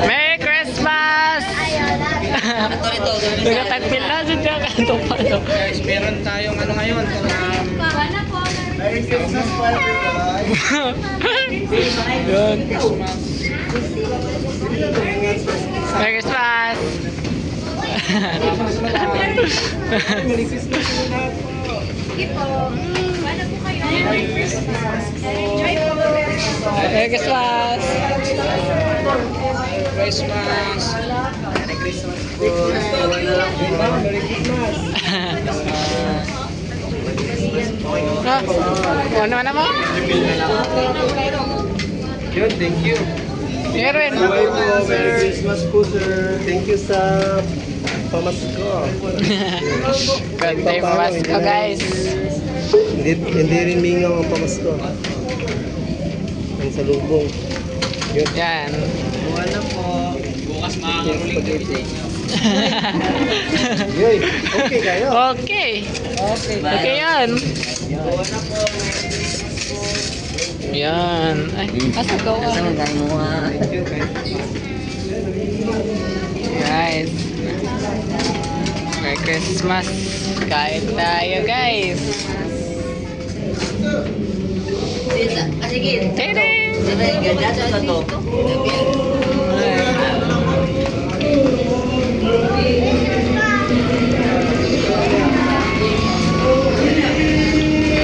Merry Christmas! Nagtagpil na siya dyan. Guys, meron tayong ano ngayon. Merry Christmas po everyone. Yun. Merry Christmas! Merry Christmas po lahat po. Merry Christmas po. Merry Christmas! Merry Christmas. Merry Christmas po. Merry Christmas. Ano na mo? Yun, thank you. Meron. Bye po. Merry Christmas po sir. Thank you sa pamasko. Birthday Pasko, guys. Hindi rin mingaw ang pamasko. Ang salubong. Yun. Yan. Buwan na po. Bukas makakakuling kami sa inyo. Yoy, okay kayo? Okay. Okay yan. Buwan na po. Yan. Ay, asa ka? Thank you. Guys. Merry Christmas. Kain tayo, guys. Tadang!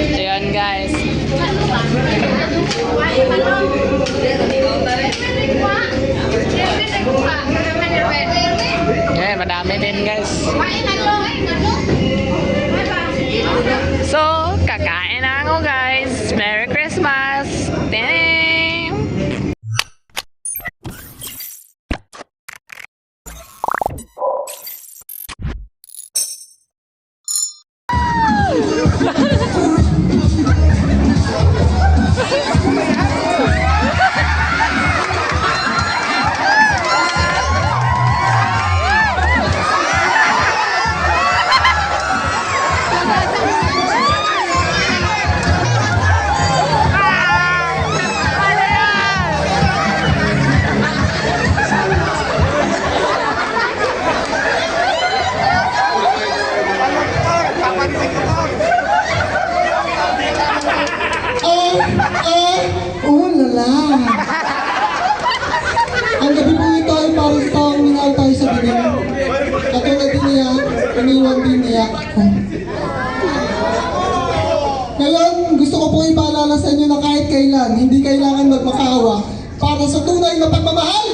So yan, guys. Yan, madami din, guys. So, kakain na ako, guys. Merry Christmas! Ding! Oh lala. Ang gabi po ito ay para sa taong minahal tayo sa dilim. Katulad din niya, iniwan din niya ako. Ngayon, gusto ko po ipaalala sa inyo na kahit kailan, hindi kailangan magmakaawa para sa tunay na pagmamahal.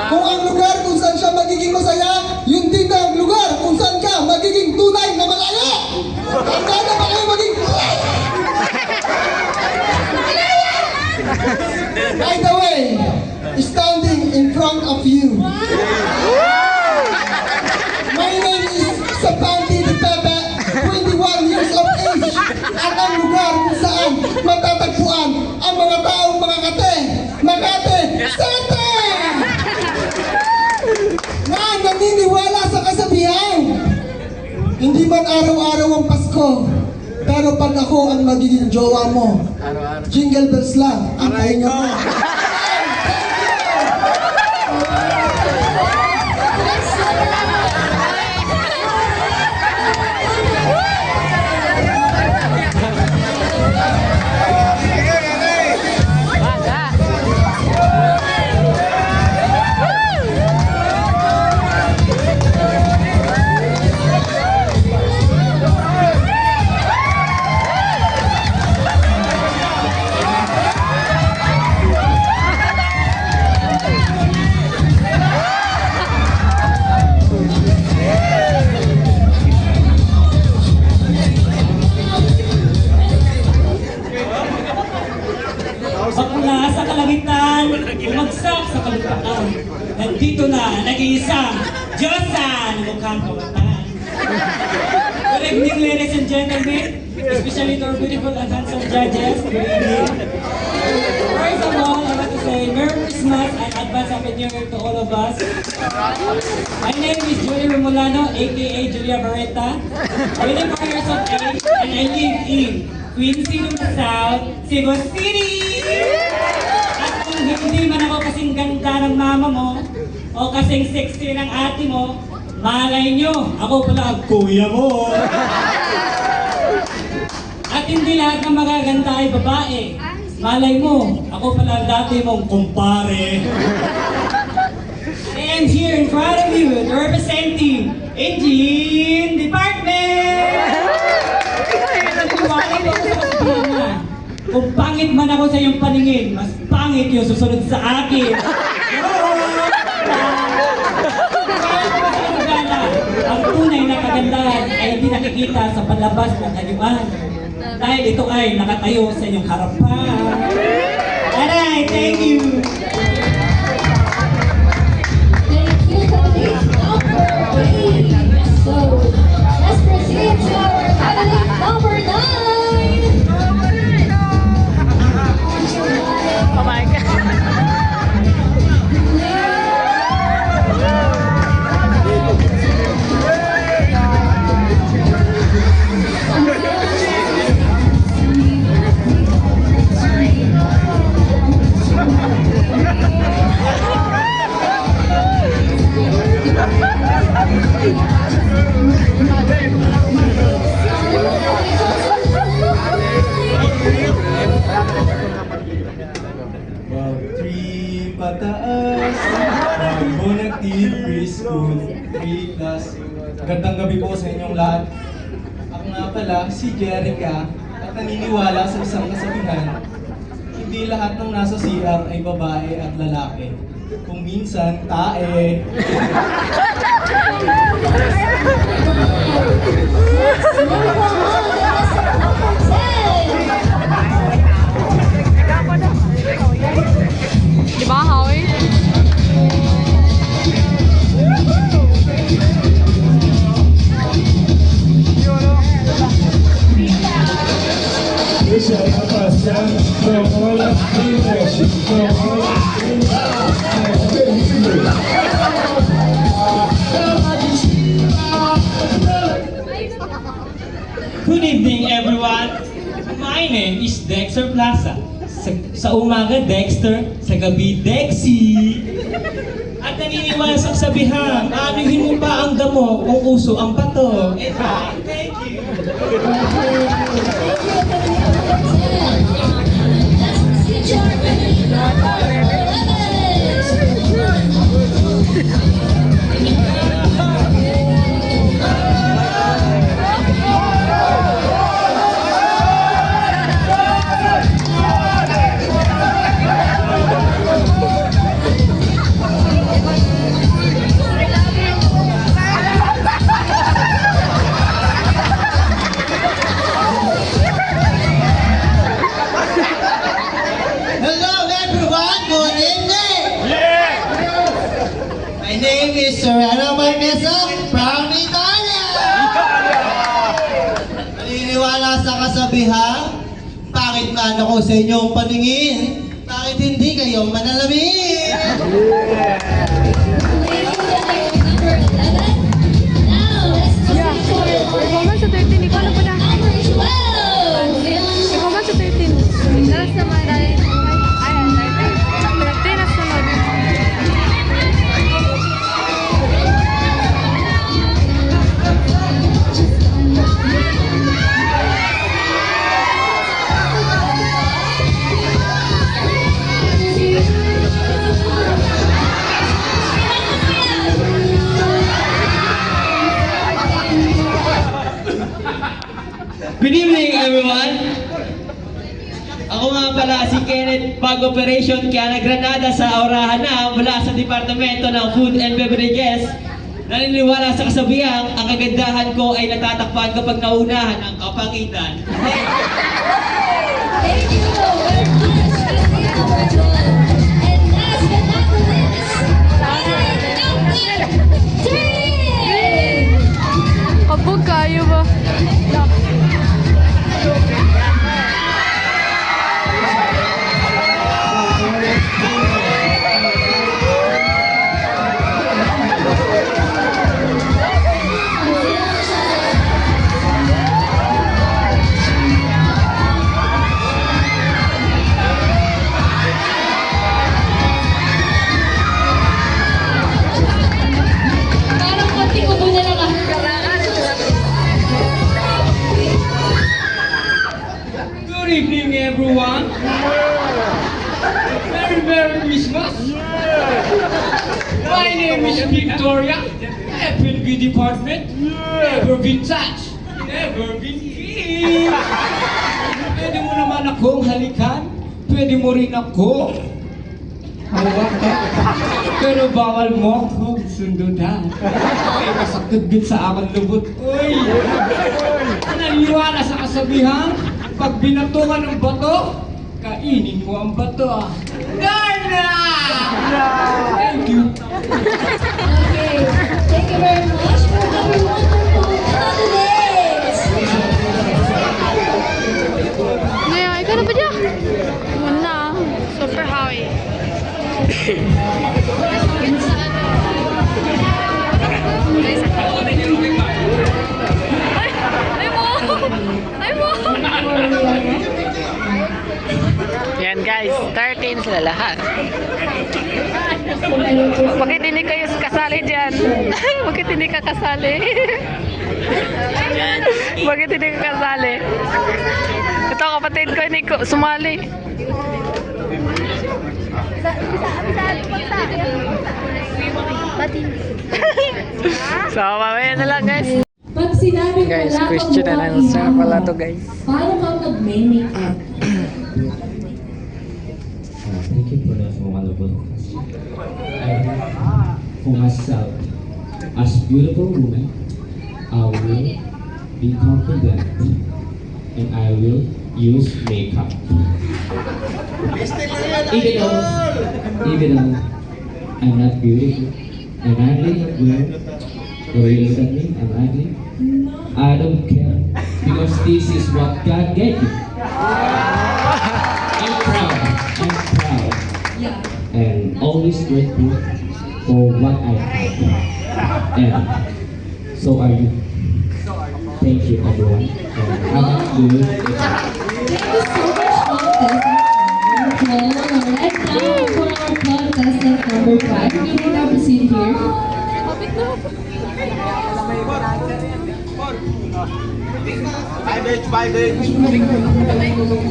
Kung ang lugar kung saan siya magiging masaya, yun din ang lugar kung saan ka magiging tunay na malaya. Handa na ba kayo maging by the way, standing in front of you, my name is Sapandi de Pepe, 21 years of age, at ang lugar kung saan matatagpuan ang mga taong mga kate, Makate City! Na naniniwala sa kasabihan, hindi man araw-araw ang Pasko, pero pag ako ang magiging jowa mo, jingle bells lang ang pahinga mo. Bakla sa kalangitan, bumagsak sa kalupaan. Nandito na, nag-iisang Diyosa ng mukhang kawatan. Good evening, ladies and gentlemen, especially to our beautiful and handsome judges. Good evening. First of all, I want to say Merry Christmas and advance Happy New Year to all of us. My name is Julie Romulano, aka Julia Barreta. 24 years of age, and I live in Quincy, South, Cebu City. At kung hindi man ako kasing ganda ng mama mo o kasing sexy ng ate mo, malay nyo, ako pala ang kuya mo. At hindi lahat ng magaganda ay babae. Malay mo, ako pala ang dati mong kumpare. I am here in front of you representing Engine Department! Nagkuwalay mo ako sa kasabihan na, kung pangit man ako sa iyong paningin, mas pangit yung susunod sa akin. Ang tunay na kagandahan ay hindi nakikita sa palabas ng kanyuan. Dahil ito ay nakatayo sa inyong harapan. Alright, thank you! Thank you, number 8. So, let's proceed to our candidate number 9. Oh my God. Three pataas, Bonactive Preschool, 3 plus. Magandang gabi po sa inyong lahat. Ako nga pala, si Jerica, at naniniwala sa isang kasabihan, hindi lahat ng nasa CR ay babae at lalaki. Kung minsan, tae. Di ba, Howie? Good evening, everyone. My name is Dexter Plaza. Sa umaga, Dexter. Sa gabi, Dexy. At naniniwala sa kasabihan, anuhin mo pa ang damo kung uso ang bato. And thank you. Let's proceed to our candidate number 11. Hello everyone, good evening! My name is Serena Marquesa from Italia! Naniniwala sa kasabihan, bakit man ako sa inyong paningin, bakit hindi kayo manalamin? Now, let's proceed to our Performance sa 13, ikaw na po na. number 12. Performance sa 13. Dalas naman ay... Ayan, 13 na sunod. Good evening, everyone! Ako nga pala si Kenneth Pag Operation Kiana Granada sa Aurahan na mula sa Departamento ng Food and Beverages. Naniniwala sa kasabihang, ang kagandahan ko ay natatakpan kapag naunahan ang kapangitan. Thank you very much, candidate number 12. And last but not the least, candidate number 13. Kabog kayo ba? Christmas! My name is Victoria, F&B department. Never been touched, never been kissed. Pwede mo naman akong halikan, pwede mo rin ako hawakan. Pero bawal mo akong sundutan. Ay, masakit sa aking lubot. Uy! Naniniwala sa kasabihan, pag binatungan ng bato, kainin mo ang bato. Darna! Thank you. Okay, thank you very much for our wonderful candidates. Ngayon, ikaw na ba dyan? Wala. Super high. Ay mo! Ay mo! Yan guys, 13 sila lahat. Bakit hindi kayo kasali dyan? Bakit hindi ka kasali? Bakit hindi ka kasali? Ito kapatid ko, hindi ko sumali. So, mamaya na lang guys. Pag sinabing Guys, wala kang question and mukhang answer ihaw, pala to guys. paano kang nag-make-up? Thank you for that wonderful question. For myself, as beautiful woman, I will be confident and I will use makeup. Even though I'm not beautiful and ugly, well, the way you look at me, I'm ugly. I don't care because this is what God gave me. I'm proud. And always grateful for what I have. And so are you. Thank you, everyone. And have a good day. Thank you so much, contestant number 4. And now for our contestant number 5. You may now proceed here.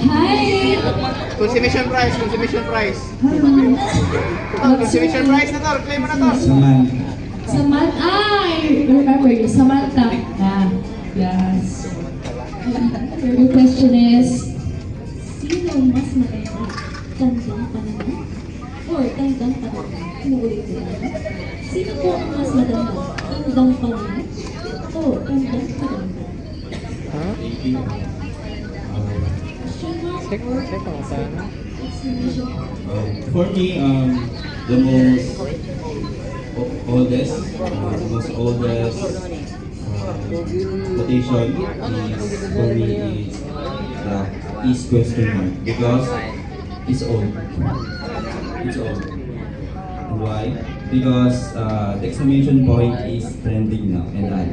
Hi! Consumption price. Consumption price na to. Claim mo na to. Samantha. I remember you. Samantha. Yes. Your question is, sino mas maganda? Tandang panahon? Or tandang panahon? Inuulit ko yan. Sino po ang mas maganda? Tandang panahon? O tandang panahon? For me, the most oldest quotation is for me is the East question mark because it's old. It's old. And why? Because the exclamation point is trending now and I.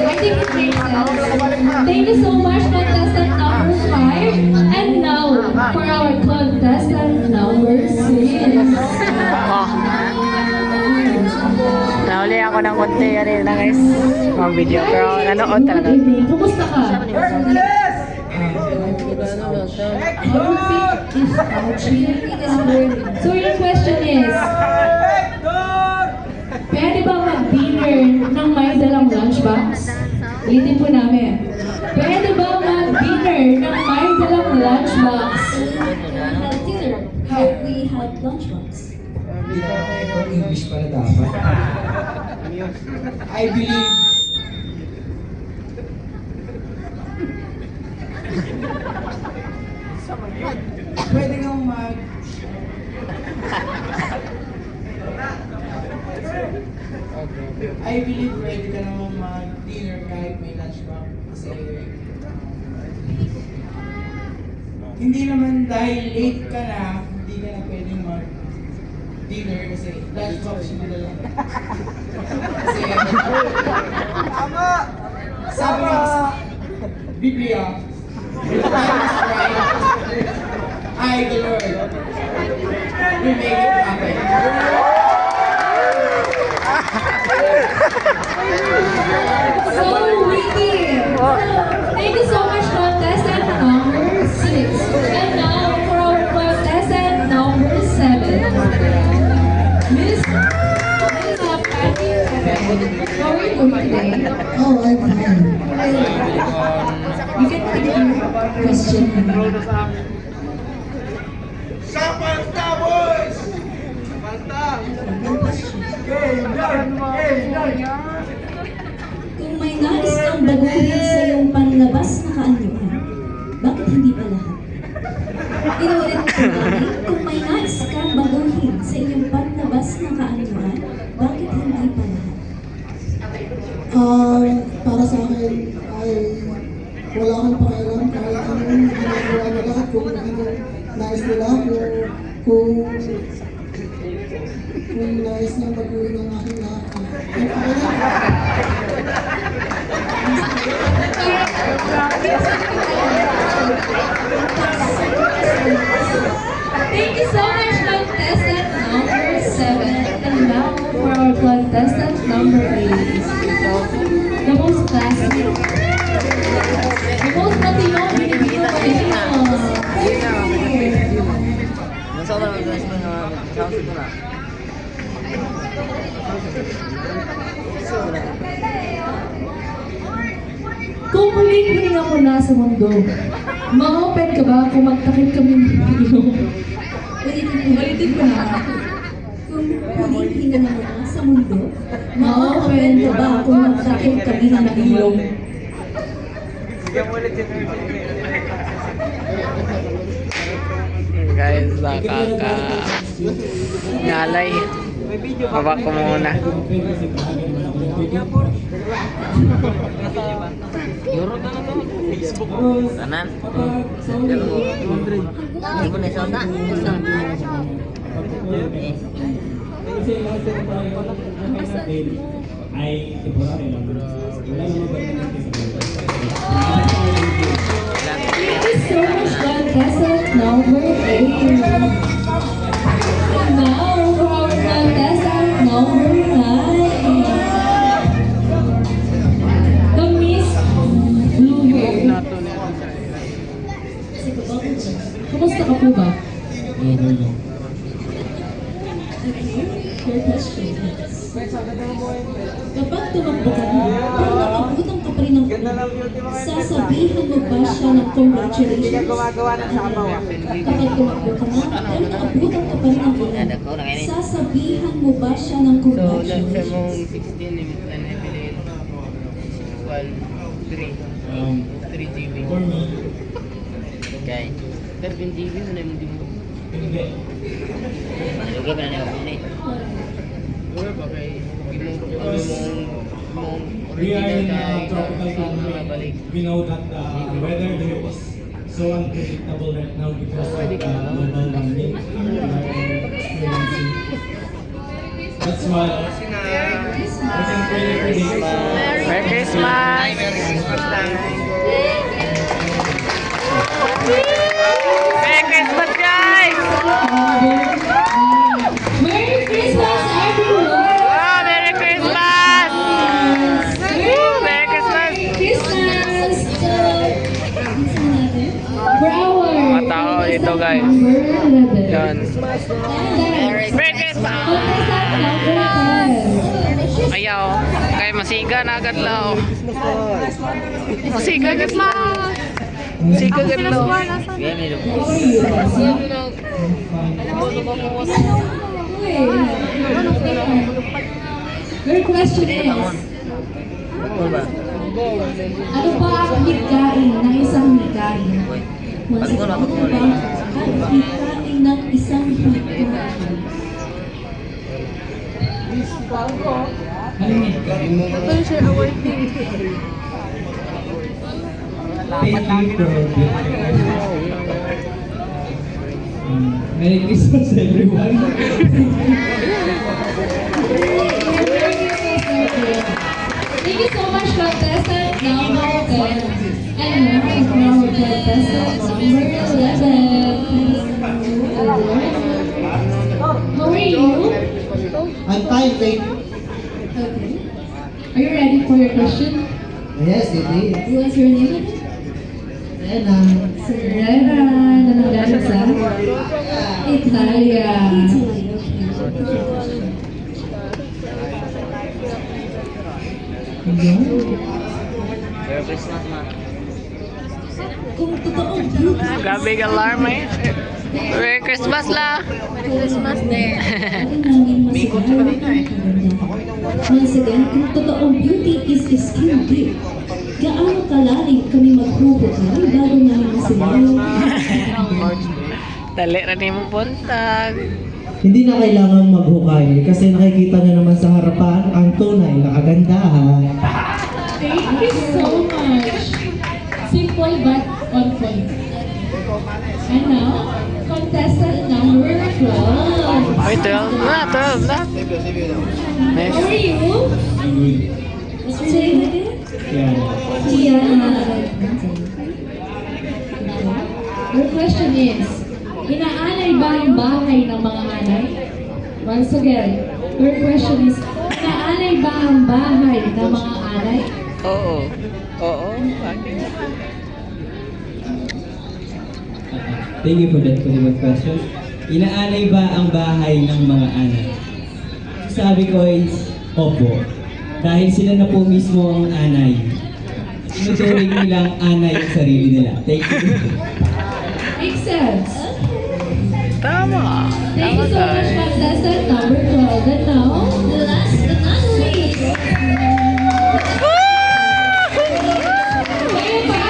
I think it makes sense. Thank you so much, contestant number 5. And now, for our contestant number 6. Nahuli ako ng konti kanina guys. Mga video. Pero nanood talaga. Good evening. Kumusta ka? So your question is, pwede ba mag-dinner ng may dalang lunchbox? Ulitin po namin. Pwede ba mag-dinner ng may dalang lunchbox? Have dinner. We have lunchbox. English pala dapat. I believe pwede kang I believe pwede ka naman mag-dinner kahit may lunchbox kasi hindi naman dahil late ka na, hindi ka na pwedeng mag-dinner kasi lunchbox yung dala. Kasi sabi nga sa Biblia, the time is right, I, the Lord, will make it happen. So witty. Thank you so much, contestant number 6. How are you doing today? Oh, I'm fine. You can pick your question. Kung may nais kang baguhin sa iyong panlabas na kaanyuan, bakit hindi pa lahat? Inuulit ko sandali, kung may nais kang baguhin sa iyong panlabas na kaanyuan, bakit hindi pa lahat? Para sa akin ay wala akong pakialam kahit anong ginagawa nila at kung anong nais nila, kung nais nilang baguhin ang aking lahat. Thank you so much, contestant number 7. And now for our contestant number 8. The most classic. The most matino, Filipino Kung muling hininga mo na sa mundo, ma-open ka ba kung magtakip kami ng Panginoon? Ulitin ko na. Kung huling hinangan mo na sa mundo, Ma-open ka ba kung magtakip kami ng ilong? Guys, nakaka... Ngalay. Baba ko muna. Kanan. Ay temporary lang. Wala Thank you so much, contestant number 8. And now for our contestant number 9. The Miss Blue Hair. Kumusta ka po ba? your question is, kapag tumakbo ka na, pero nakabutan ka pa rin ng ulan, sasabihan mo ba siya ng congratulations? Kapag tumakbo ka na, pero nakabutan ka pa rin ng ulan, sasabihan mo ba siya ng So, that's congratulations? 16 limit and I believe 3 GB. For me, Okay. 13 GB mo na yung hindi mo. hindi. Ano ka ba na ako na eh? We are in a tropical country. We know that the weather here is so unpredictable right now because of the global warming we are experiencing. That's why we can really predict. Merry Christmas! Merry Christmas, guys! Merry Christmas, everyone! Oh, Merry Christmas! Woo, Merry Christmas! Christmas! For our Mga tao dito, guys. number 11. Yan. Merry Merry Christmas! Contestant number 10. Ayaw. Kaya masiga na agad lao. Masiga agad lao. Masiga agad lao. Your question is, ano ba ang hikain ng isang hikain? Ano ba ang hikain ng isang hikain? Thank you for Merry Christmas, everyone. Thank you so much, contestant number 10. And now for our contestant number 11. How are you? I'm fine, thank you. Okay. Are you ready for your question? Yes, it is. What's your name? Rena. Serena, na nanggaling sa Italia. Kung totoong beauty Grabe ka alarm eh. Merry Christmas la. Christmas din. Once again, kung totoong beauty is skin deep, gaano kalalim kami maghuhukay bago namin masilaw? Dali na ni mo buntag. Hindi na kailangan maghukay kasi nakikita nyo naman sa harapan ang tunay na kagandahan. Thank you so much. Simple but on point. And now, contestant number 12. Ay, 12 na, 12 na. Nice. How are you? What's your name again? Yan. Tiana. Your question is, inaalay ba ang bahay ng mga anay? Once again, your question is, inaalay ba ang bahay ng mga anay? Oo. Oo. Thank you for that question. Inaalay ba ang bahay ng mga anak? Sabi ko ay, opo. Dahil sila na po mismo ang anay. Tinuturing nilang anay ang sarili nila. Thank you. Makes sense. Tama. Thank you Tama so much, guys. contestant number 12. And now, The last but not least, kaya pa?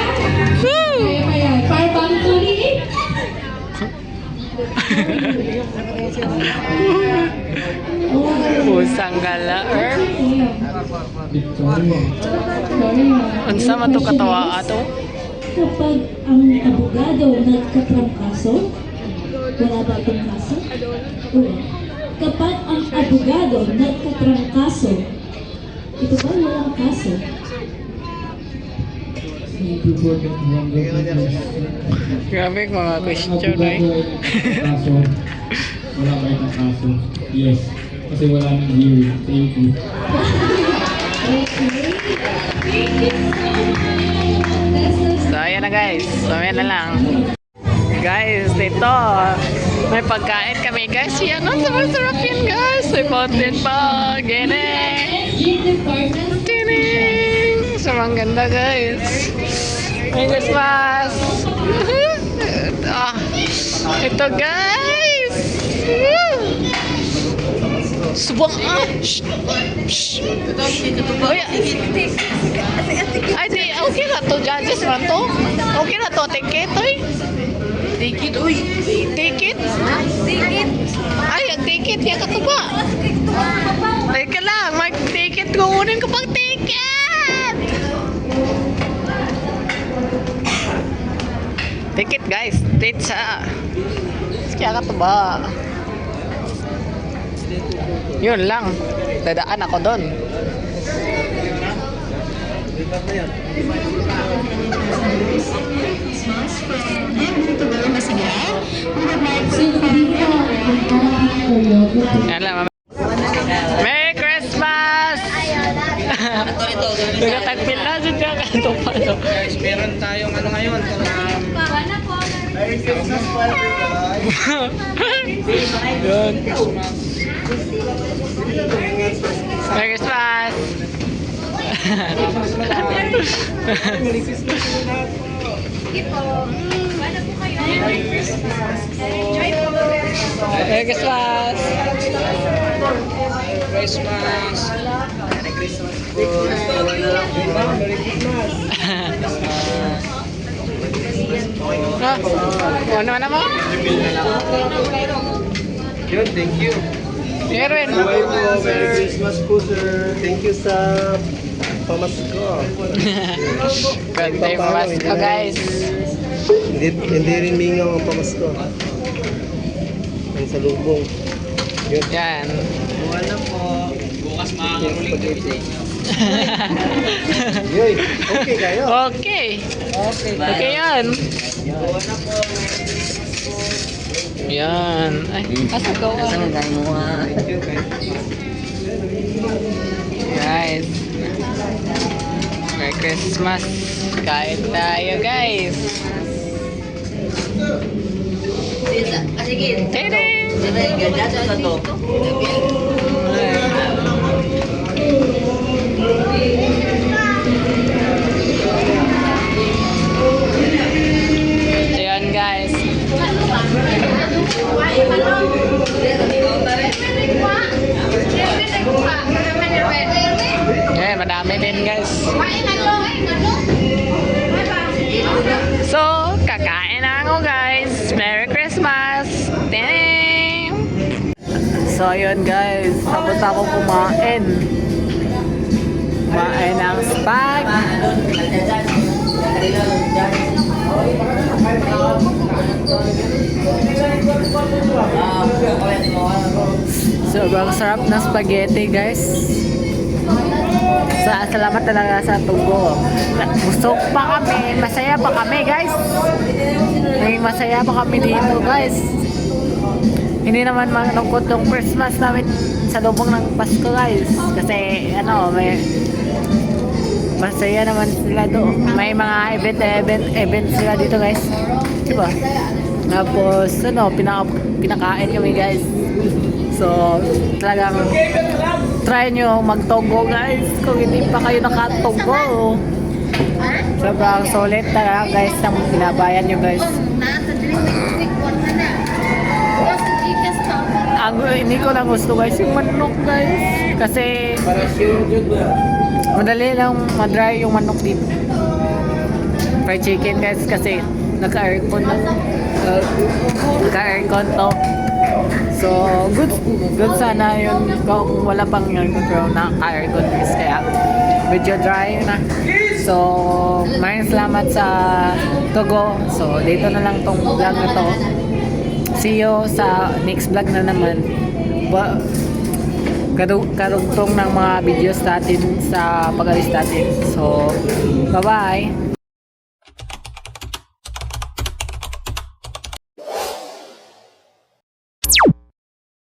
Kaya pa yan. Parbang tuli. Pusang gala. Sorry. Unsa man to katawa ato? kapag ang abogado nagkatrangkaso, wala ba itong kaso? Wala. Kapag ang abogado nagkatrangkaso, ito ba walang kaso? Thank you for that wonderful question. Grabe mga question eh. Kaso, wala ba itong kaso? Yes. Kasi wala nang hearing. Thank you. Thank you so much, contestant. So, ayan na guys. Mamaya na lang. Guys, dito. May pagkain kami guys. Yan ang sarap-sarap yan guys. May fountain pa. Gene. Gym department. Tining. Sarang ganda guys. Merry Christmas. Ah, ito guys. Subang ah. Shh. Shh. Oh, yeah. Ay, di, okay na to, judges man to. Okay na to, ticket, oy. Ticket, uy. Ticket? Ticket. Ay, ang ticket, yan ka to ba? Teka lang, mag-ticket, kukunin ko pang ticket. Ticket, guys. Pizza. Kaya ka to ba? Yun lang. Dadaan ako doon. Sino dito ang choreography? Yan lang. Merry Christmas! Nagtagpil na siya dyan. Ito pa ito. Guys, meron tayong ano ngayon. Merry Christmas po everybody. Yun. Merry Christmas! Merry Christmas po na po. Merry Christmas po. Merry Christmas! Merry Christmas. Merry Christmas po. Merry Christmas. Ah, ano naman mo? Yun, thank you. Erwin. Bye po. Merry Christmas po, sir. Thank you sa pamasko. Birthday Pasko, guys. Hindi rin mingaw ang pamasko. Ang salubong. Yun. Yan. Buwan na po. Bukas makakaruling kami sa inyo. Yoy, okay kayo? Okay. Okay yan. Buwan na po. Yan. Ay, asa ko? Thank you, Guys. Merry Christmas. Kain tayo, guys. Tiding! Eh, madami din guys. So, kakain na ako guys. Merry Christmas! Ding! So, ayun guys. Tapos ako kumain. Kumain ng spag. Sobrang sarap na spaghetti guys. Salamat talaga sa tubo. Busog pa kami. Masaya pa kami guys. Naging masaya pa kami dito guys. Hindi naman malungkot yung Christmas namin sa lubong ng Pasko guys. Kasi ano, may masaya naman sila doon. May mga event sila dito guys. Diba? Tapos ano, pinakain kami guys. So, talagang try nyo magtogo guys. Kung hindi pa kayo nakatogo. Sobrang solid talaga guys ng binabayan nyo guys. Ang hindi ko lang gusto guys yung manok guys. Kasi madali lang madry yung manok dito. Fried chicken guys kasi naka-aircon to. So good sana yun kung wala pang yun pero naka-aircon guys kaya medyo dry na. So maraming salamat sa Togo. So dito na lang tong vlog na to. See you sa next vlog na naman. Karugtong ng mga videos natin sa pag-alis natin. So bye bye.